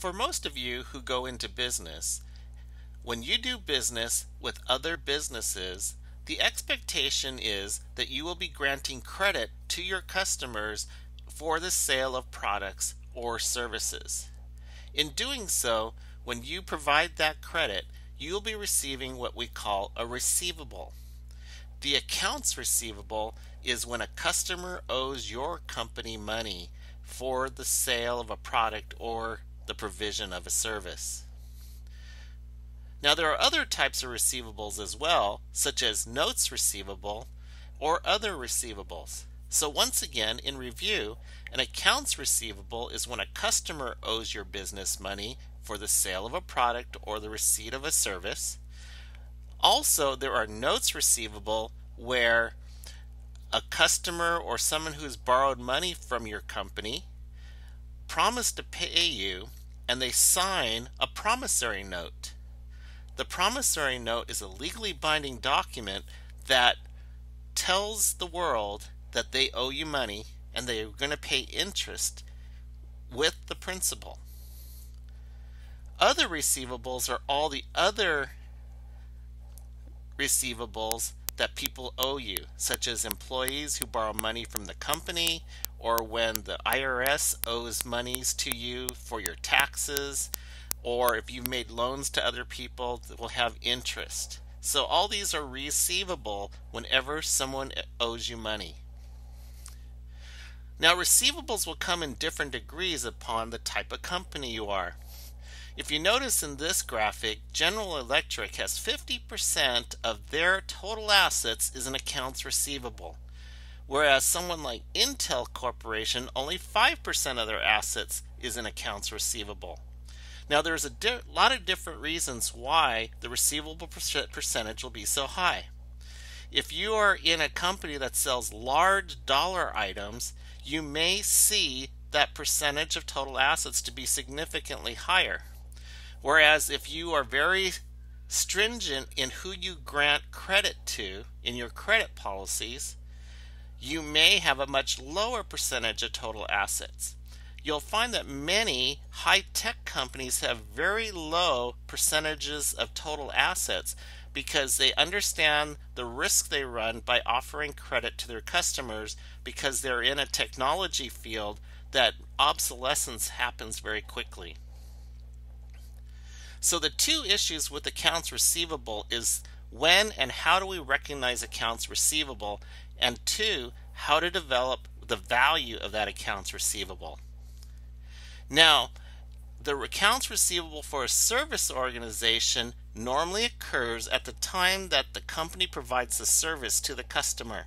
For most of you who go into business, when you do business with other businesses, the expectation is that you will be granting credit to your customers for the sale of products or services. In doing so, when you provide that credit, you'll be receiving what we call a receivable. The accounts receivable is when a customer owes your company money for the sale of a product or the provision of a service. Now there are other types of receivables as well, such as notes receivable or other receivables. So once again, in review, an accounts receivable is when a customer owes your business money for the sale of a product or the receipt of a service. Also, there are notes receivable where a customer or someone who's borrowed money from your company promised to pay you and they sign a promissory note. The promissory note is a legally binding document that tells the world that they owe you money and they are going to pay interest with the principal. Other receivables are all the other receivables that people owe you, such as employees who borrow money from the company, or when the IRS owes monies to you for your taxes, or if you've made loans to other people that will have interest. So all these are receivable whenever someone owes you money. Now receivables will come in different degrees upon the type of company you are. If you notice in this graphic, General Electric has 50% of their total assets is in accounts receivable, whereas someone like Intel Corporation, only 5% of their assets is in accounts receivable. Now there's a lot of different reasons why the receivable percentage will be so high. If you are in a company that sells large dollar items, you may see that percentage of total assets to be significantly higher. Whereas if you are very stringent in who you grant credit to in your credit policies, you may have a much lower percentage of total assets. You'll find that many high-tech companies have very low percentages of total assets because they understand the risk they run by offering credit to their customers, because they're in a technology field that obsolescence happens very quickly. So the two issues with accounts receivable is when and how do we recognize accounts receivable, and two, how to develop the value of that accounts receivable. Now, the accounts receivable for a service organization normally occurs at the time that the company provides the service to the customer.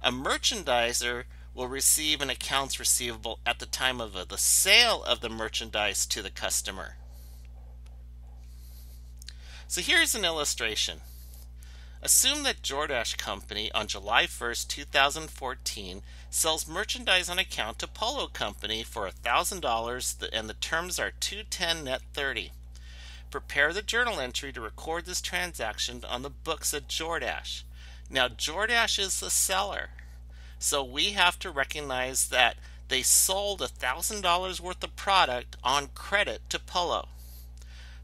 A merchandiser will receive an accounts receivable at the time of the sale of the merchandise to the customer. So here's an illustration. Assume that DoorDash Company on July 1st, 2014 sells merchandise on account to Polo Company for $1,000 and the terms are $210 net 30. Prepare the journal entry to record this transaction on the books at DoorDash. Now DoorDash is the seller, so we have to recognize that they sold $1,000 worth of product on credit to Polo.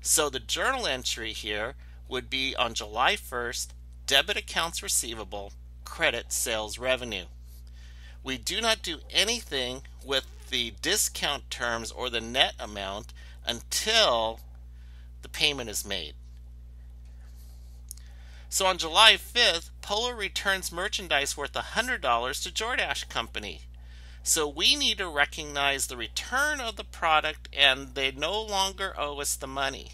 So the journal entry here would be on July 1st, debit accounts receivable, credit sales revenue. We do not do anything with the discount terms or the net amount until the payment is made. So on July 5th, Polo returns merchandise worth $100 to DoorDash Company. So we need to recognize the return of the product and they no longer owe us the money.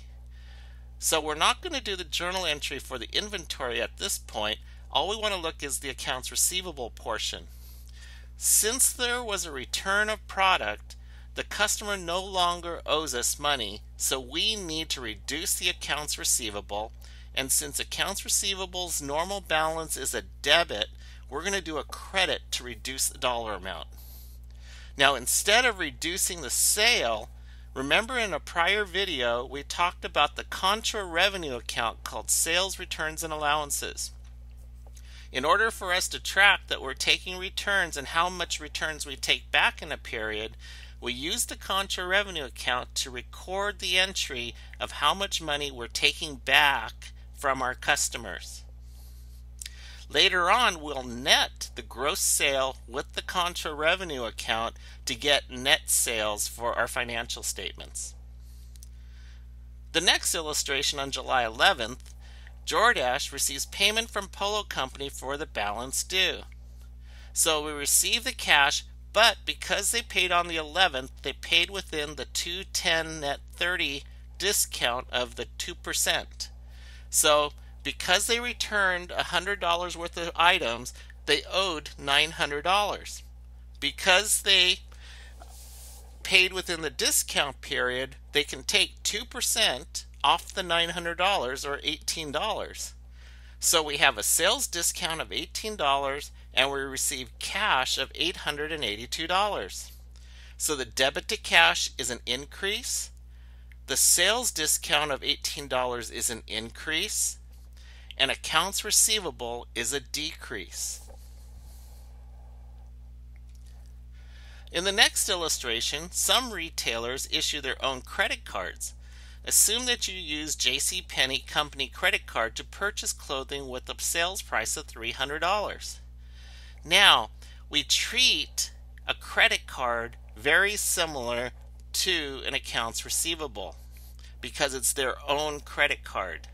So we're not going to do the journal entry for the inventory at this point. All we want to look is the accounts receivable portion. Since there was a return of product, the customer no longer owes us money, so we need to reduce the accounts receivable. And since accounts receivables normal balance is a debit, we're going to do a credit to reduce the dollar amount. Now instead of reducing the sale, remember in a prior video we talked about the contra revenue account called sales returns and allowances. In order for us to track that we're taking returns and how much returns we take back in a period, we use the contra revenue account to record the entry of how much money we're taking back from our customers. Later on, we'll net the gross sale with the contra revenue account to get net sales for our financial statements. The next illustration, on July 11th, DoorDash receives payment from Polo Company for the balance due. So we receive the cash, but because they paid on the 11th, they paid within the 210 net 30 discount of the 2%. So because they returned $100 worth of items, they owed $900. Because they paid within the discount period, they can take 2% off the $900, or $18. So we have a sales discount of $18 and we receive cash of $882. So the debit to cash is an increase. The sales discount of $18 is an increase. And accounts receivable is a decrease. In the next illustration, some retailers issue their own credit cards. Assume that you use JCPenney company credit card to purchase clothing with a sales price of $300. Now, we treat a credit card very similar to an accounts receivable because it's their own credit card.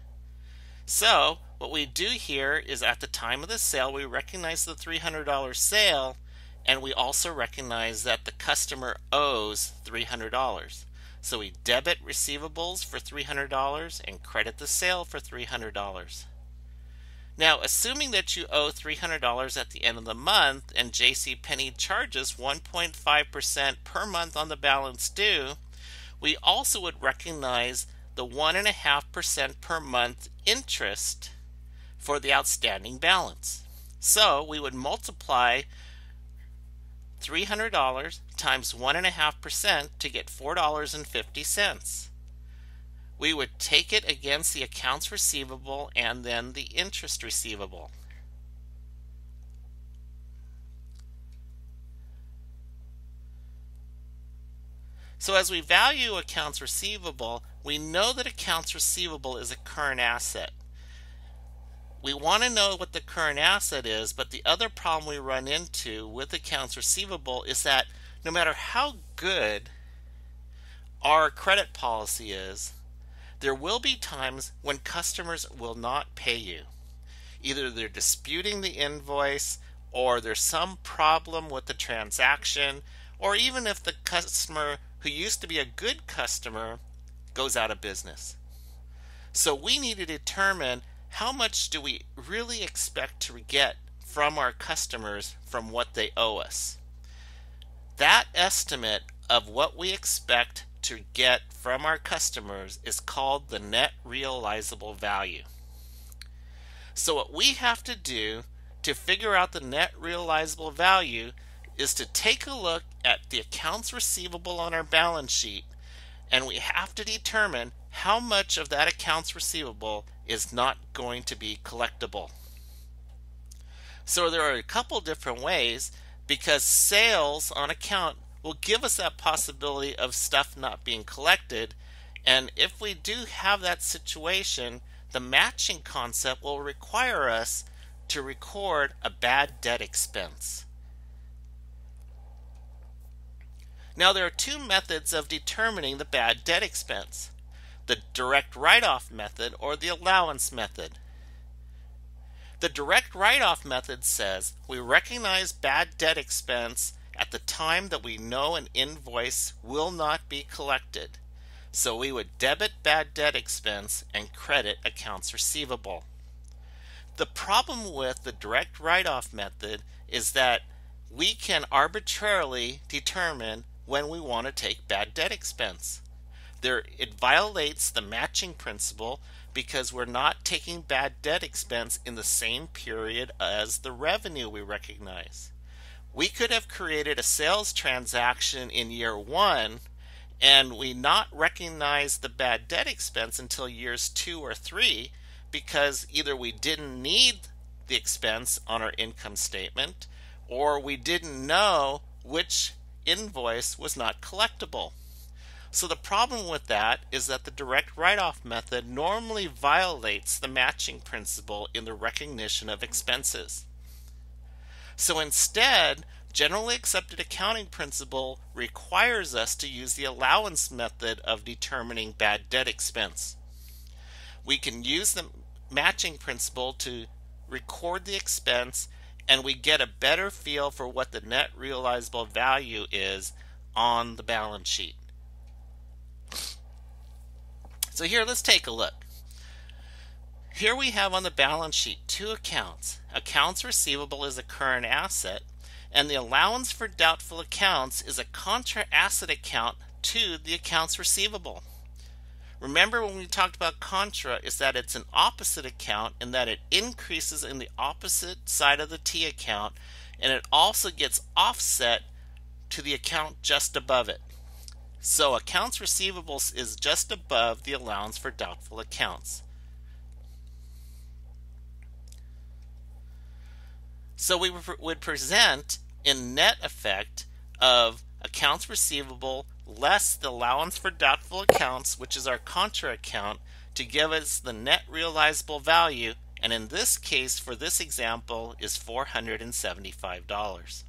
So, what we do here is at the time of the sale, we recognize the $300 sale, and we also recognize that the customer owes $300. So we debit receivables for $300 and credit the sale for $300. Now, assuming that you owe $300 at the end of the month and JCPenney charges 1.5% per month on the balance due, we also would recognize the 1.5% per month interest for the outstanding balance. So we would multiply $300 times 1.5% to get $4.50. We would take it against the accounts receivable and then the interest receivable. So as we value accounts receivable, we know that accounts receivable is a current asset. We want to know what the current asset is, but the other problem we run into with accounts receivable is that no matter how good our credit policy is, there will be times when customers will not pay you. Either they're disputing the invoice, or there's some problem with the transaction, or even if the customer who used to be a good customer goes out of business. So we need to determine how much do we really expect to get from our customers from what they owe us. That estimate of what we expect to get from our customers is called the net realizable value. So what we have to do to figure out the net realizable value is to take a look at the accounts receivable on our balance sheet, and we have to determine how much of that accounts receivable is not going to be collectible. So there are a couple different ways, because sales on account will give us that possibility of stuff not being collected, and if we do have that situation, the matching concept will require us to record a bad debt expense. Now there are two methods of determining the bad debt expense: the direct write-off method or the allowance method. The direct write-off method says we recognize bad debt expense at the time that we know an invoice will not be collected. So we would debit bad debt expense and credit accounts receivable. The problem with the direct write-off method is that we can arbitrarily determine when we want to take bad debt expense. It violates the matching principle because we're not taking bad debt expense in the same period as the revenue we recognize. We could have created a sales transaction in year 1 and we not recognize the bad debt expense until years 2 or 3 because either we didn't need the expense on our income statement or we didn't know which invoice was not collectible. So the problem with that is that the direct write-off method normally violates the matching principle in the recognition of expenses. So instead, generally accepted accounting principle requires us to use the allowance method of determining bad debt expense. We can use the matching principle to record the expense, and we get a better feel for what the net realizable value is on the balance sheet. So here, let's take a look. Here we have on the balance sheet two accounts. Accounts receivable is a current asset, and the allowance for doubtful accounts is a contra asset account to the accounts receivable. Remember when we talked about contra is that it's an opposite account in that it increases in the opposite side of the T account, and it also gets offset to the account just above it. So accounts receivables is just above the allowance for doubtful accounts. So we would present in net effect of accounts receivable less the allowance for doubtful accounts, which is our contra account, to give us the net realizable value, and in this case for this example is $475.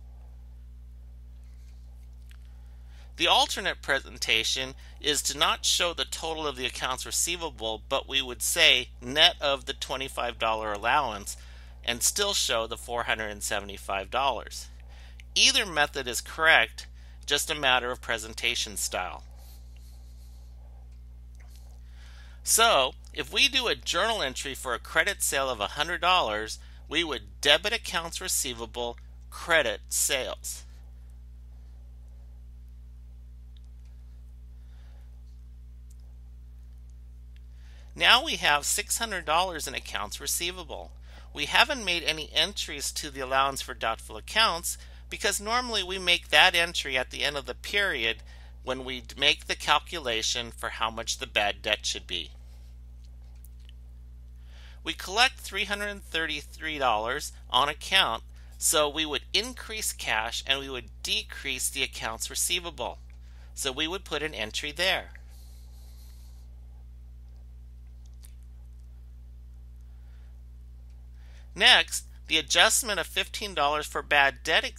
The alternate presentation is to not show the total of the accounts receivable, but we would say net of the $25 allowance and still show the $475. Either method is correct, just a matter of presentation style. So, if we do a journal entry for a credit sale of $100, we would debit accounts receivable, credit sales. Now we have $600 in accounts receivable. We haven't made any entries to the allowance for doubtful accounts because normally we make that entry at the end of the period when we make the calculation for how much the bad debt should be. We collect $333 on account, so we would increase cash and we would decrease the accounts receivable. So we would put an entry there. Next, the adjustment of $15 for bad debt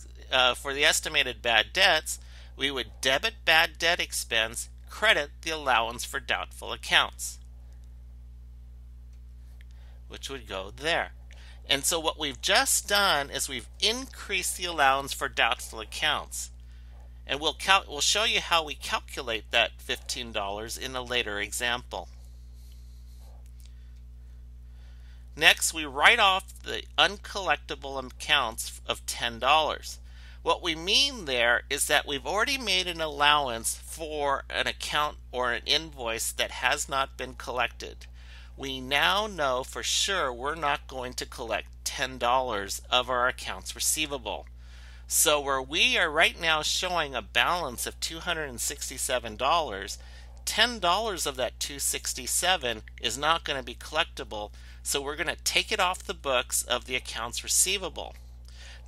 for the estimated bad debts, we would debit bad debt expense, credit the allowance for doubtful accounts, which would go there. And so what we've just done is we've increased the allowance for doubtful accounts. And we'll show you how we calculate that $15 in a later example. Next, we write off the uncollectible accounts of $10. What we mean there is that we've already made an allowance for an account or an invoice that has not been collected. We now know for sure we're not going to collect $10 of our accounts receivable. So where we are right now showing a balance of $267, $10 of that $267 is not going to be collectible, so we're going to take it off the books of the accounts receivable.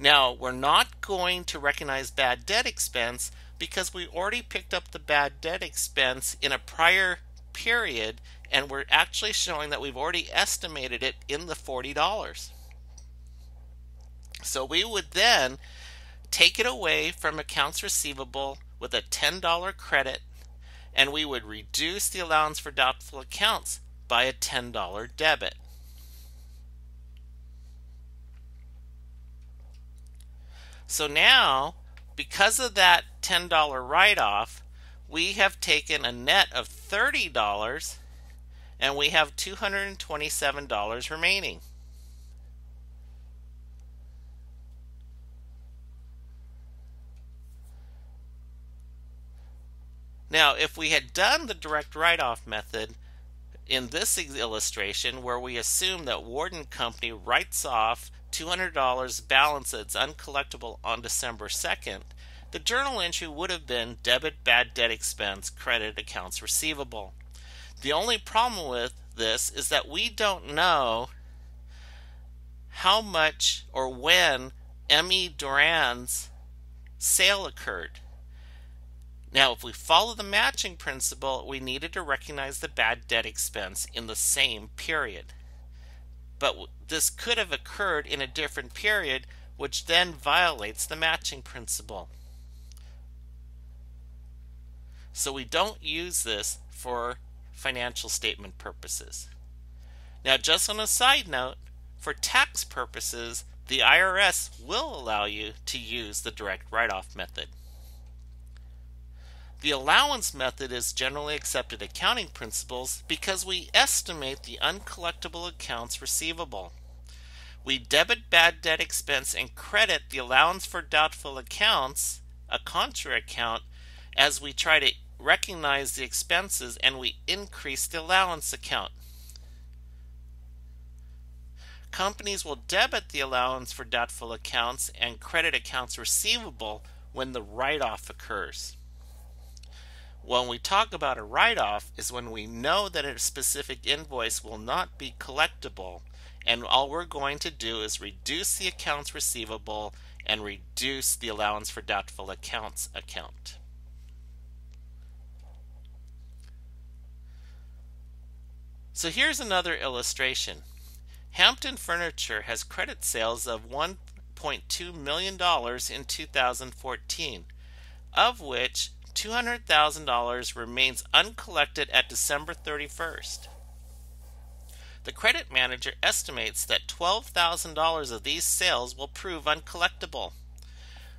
Now, we're not going to recognize bad debt expense because we already picked up the bad debt expense in a prior period, and we're actually showing that we've already estimated it in the $40. So we would then take it away from accounts receivable with a $10 credit, and we would reduce the allowance for doubtful accounts by a $10 debit. So now, because of that $10 write-off, we have taken a net of $30 and we have $227 remaining. Now, if we had done the direct write-off method in this illustration where we assume that Warden Company writes off $200 balance that's uncollectible on December 2nd, the journal entry would have been debit bad debt expense, credit accounts receivable. The only problem with this is that we don't know how much or when M.E. Duran's sale occurred. Now, if we follow the matching principle, we needed to recognize the bad debt expense in the same period. But this could have occurred in a different period, which then violates the matching principle. So we don't use this for financial statement purposes. Now, just on a side note, for tax purposes, the IRS will allow you to use the direct write-off method. The allowance method is generally accepted accounting principles because we estimate the uncollectible accounts receivable. We debit bad debt expense and credit the allowance for doubtful accounts, a contra account, as we try to recognize the expenses and we increase the allowance account. Companies will debit the allowance for doubtful accounts and credit accounts receivable when the write-off occurs. When we talk about a write-off is when we know that a specific invoice will not be collectible, and all we're going to do is reduce the accounts receivable and reduce the allowance for doubtful accounts account. So here's another illustration. Hampton Furniture has credit sales of $1.2 million in 2014, of which $200,000 remains uncollected at December 31st. The credit manager estimates that $12,000 of these sales will prove uncollectible.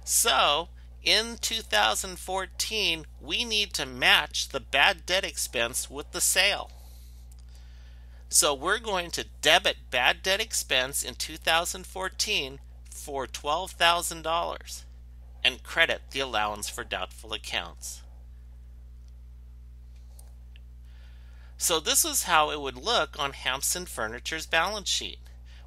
So, in 2014, we need to match the bad debt expense with the sale. So we're going to debit bad debt expense in 2014 for $12,000 and credit the allowance for doubtful accounts. So this is how it would look on Hampton Furniture's balance sheet.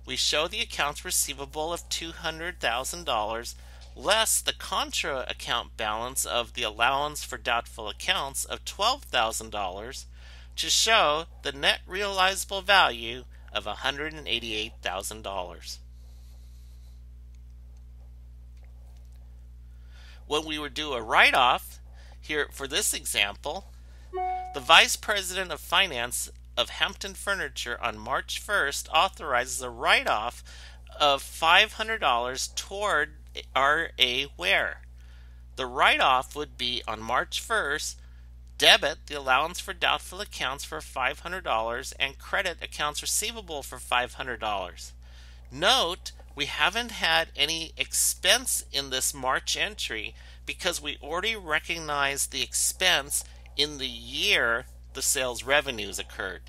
We show the accounts receivable of $200,000 less the contra account balance of the allowance for doubtful accounts of $12,000 to show the net realizable value of $188,000. When we would do a write-off, here for this example, the Vice President of Finance of Hampton Furniture on March 1st authorizes a write-off of $500 toward RA Ware. The write-off would be on March 1st, debit the allowance for doubtful accounts for $500 and credit accounts receivable for $500. Note, we haven't had any expense in this March entry because we already recognized the expense in the year the sales revenues occurred.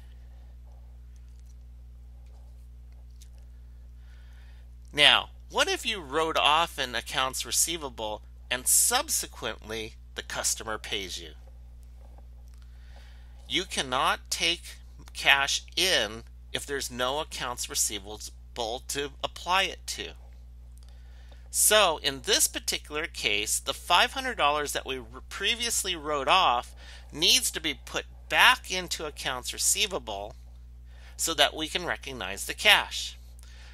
Now, what if you wrote off an accounts receivable and subsequently the customer pays you? You cannot take cash in if there's no accounts receivable to apply it to. So in this particular case, the $500 that we previously wrote off needs to be put back into accounts receivable so that we can recognize the cash.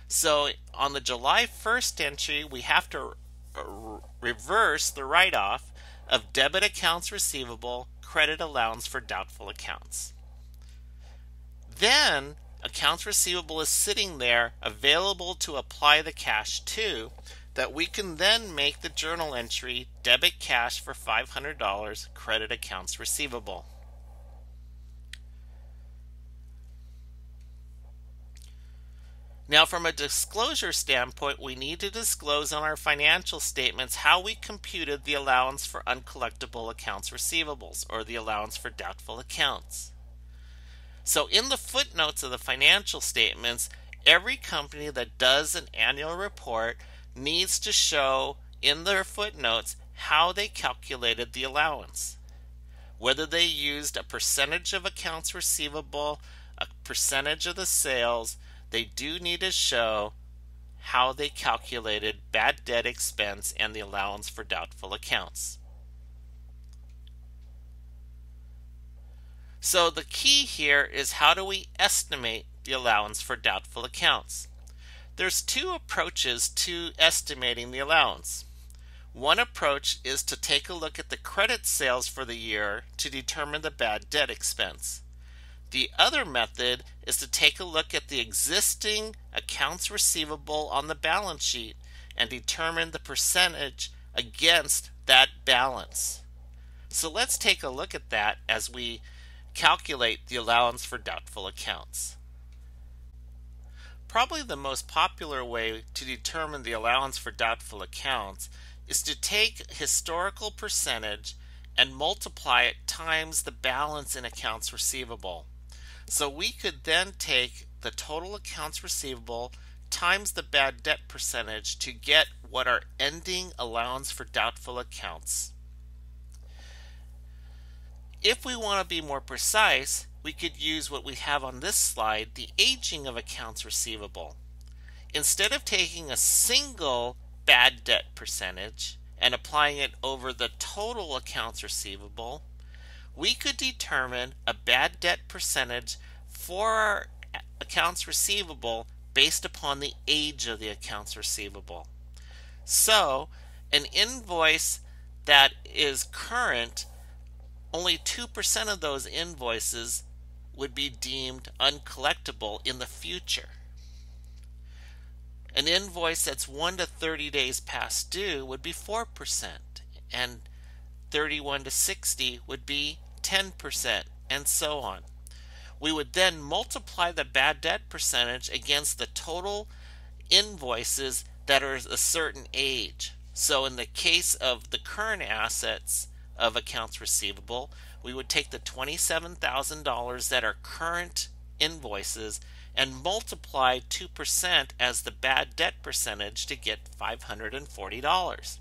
So on the July 1st entry, we have to reverse the write-off of debit accounts receivable, credit allowance for doubtful accounts. Then accounts receivable is sitting there available to apply the cash to, that we can then make the journal entry debit cash for $500, credit accounts receivable. Now, from a disclosure standpoint, we need to disclose on our financial statements how we computed the allowance for uncollectible accounts receivables, or the allowance for doubtful accounts. So in the footnotes of the financial statements, every company that does an annual report needs to show in their footnotes how they calculated the allowance. Whether they used a percentage of accounts receivable, a percentage of the sales, they do need to show how they calculated bad debt expense and the allowance for doubtful accounts. So the key here is, how do we estimate the allowance for doubtful accounts? There's two approaches to estimating the allowance. One approach is to take a look at the credit sales for the year to determine the bad debt expense. The other method is to take a look at the existing accounts receivable on the balance sheet and determine the percentage against that balance. So let's take a look at that as we calculate the allowance for doubtful accounts. Probably the most popular way to determine the allowance for doubtful accounts is to take historical percentage and multiply it times the balance in accounts receivable. So we could then take the total accounts receivable times the bad debt percentage to get what our ending allowance for doubtful accounts. If we want to be more precise, we could use what we have on this slide, the aging of accounts receivable. Instead of taking a single bad debt percentage and applying it over the total accounts receivable, we could determine a bad debt percentage for our accounts receivable based upon the age of the accounts receivable. So, an invoice that is current, only 2% of those invoices would be deemed uncollectible in the future. An invoice that's 1 to 30 days past due would be 4%, and 31 to 60 would be 10%, and so on. We would then multiply the bad debt percentage against the total invoices that are a certain age. So in the case of the current assets of accounts receivable, we would take the $27,000 that are current invoices and multiply 2% as the bad debt percentage to get $540.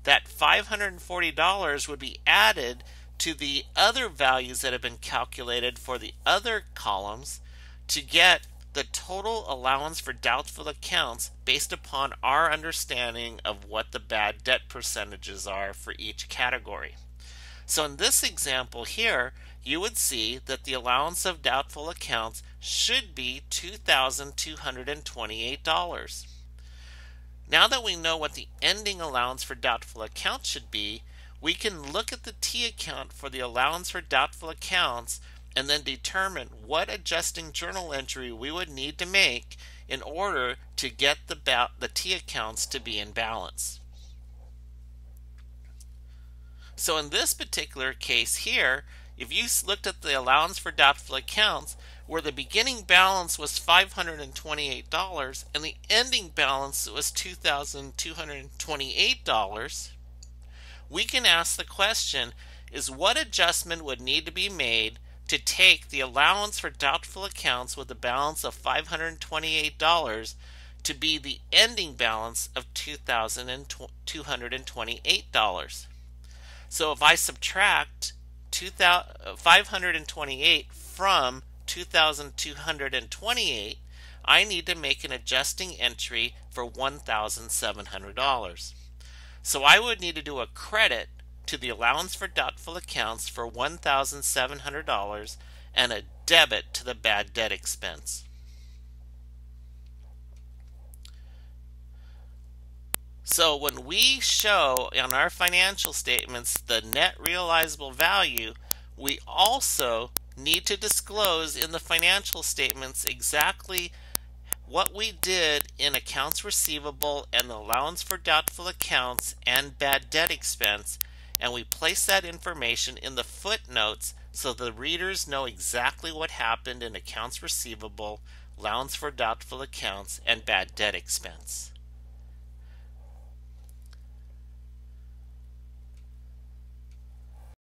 That $540 would be added to the other values that have been calculated for the other columns to get the total allowance for doubtful accounts based upon our understanding of what the bad debt percentages are for each category. So in this example here, you would see that the allowance of doubtful accounts should be $2,228. Now that we know what the ending allowance for doubtful accounts should be, we can look at the T account for the allowance for doubtful accounts and then determine what adjusting journal entry we would need to make in order to get the T accounts to be in balance. So in this particular case here, if you looked at the allowance for doubtful accounts, where the beginning balance was $528 and the ending balance was $2,228, we can ask the question, is what adjustment would need to be made to take the allowance for doubtful accounts with a balance of $528 to be the ending balance of $2,228? So if I subtract 528 from 2,228, I need to make an adjusting entry for $1,700. So I would need to do a credit to the allowance for doubtful accounts for $1,700 and a debit to the bad debt expense. So when we show on our financial statements the net realizable value, we also need to disclose in the financial statements exactly what we did in accounts receivable and the allowance for doubtful accounts and bad debt expense, and we place that information in the footnotes so the readers know exactly what happened in accounts receivable, allowance for doubtful accounts, and bad debt expense.